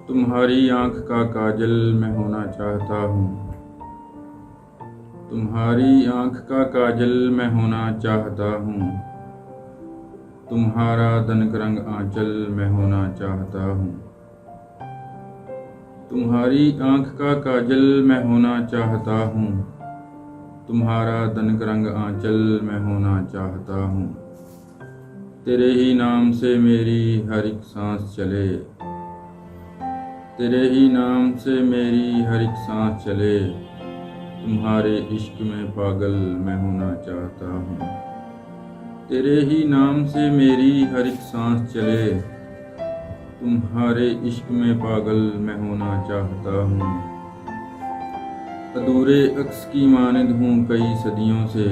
तुम्हारी आँख का काजल मैं होना चाहता हूँ। तुम्हारी आँख का काजल मैं होना चाहता हूँ। तुम्हारा दनक रंग आंचल मैं होना चाहता हूँ। तुम्हारी आँख का काजल मैं होना चाहता हूँ। तुम्हारा दनक रंग आंचल मैं होना चाहता हूँ। तेरे ही नाम से मेरी हर एक सांस चले। तेरे ही नाम से मेरी हर एक सांस चले। तुम्हारे इश्क में पागल मैं होना चाहता हूँ। तेरे ही नाम से मेरी हर एक सांस चले। तुम्हारे इश्क में पागल मैं होना चाहता हूँ। अधूरे अक्स की मानिंद हूँ कई सदियों से।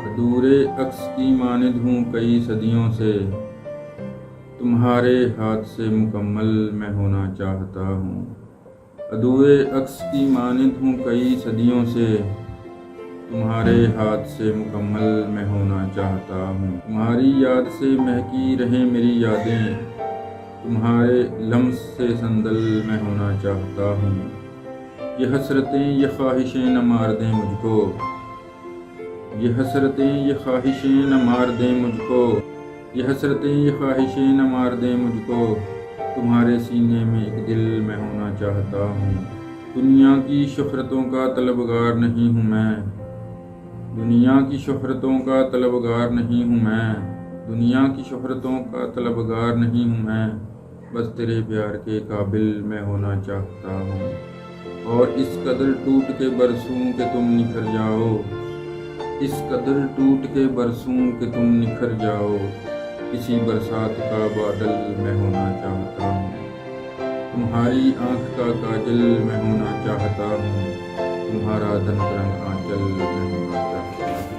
अधूरे अक्स की मानिंद हूँ कई सदियों से। तुम्हारे हाथ से मुकम्मल मैं होना चाहता हूँ। अधूरे अक्स की मानिंद हूँ कई सदियों से। तुम्हारे हाथ से मुकम्मल मैं होना चाहता हूँ। तुम्हारी याद से महकी रहे मेरी यादें। तुम्हारे लम्स से संदल मैं होना चाहता हूँ। ये हसरतें ये ख्वाहिशें न मार दें मुझको। ये हसरतें ये ख्वाहिशें न मार दें मुझको। ये हसरतें ये ख्वाहिशें न मार दें मुझको। तुम्हारे सीने में एक दिल मैं होना चाहता हूँ। दुनिया की शोहरतों का तलबगार नहीं हूँ मैं। दुनिया की शोहरतों का तलबगार नहीं हूँ मैं। दुनिया की शोहरतों का तलबगार नहीं हूँ मैं। बस तेरे प्यार के काबिल मैं होना चाहता हूँ। और इस कदर टूट के बरसूं कि तुम निखर जाओ। इस कदर टूट के बरसूं कि तुम निखर जाओ। किसी बरसात का बादल मैं होना चाहता हूँ। तुम्हारी आँख का काजल मैं होना चाहता हूँ। तुम्हारा दनक रंग आंचल मैं होना चाहता हूँ।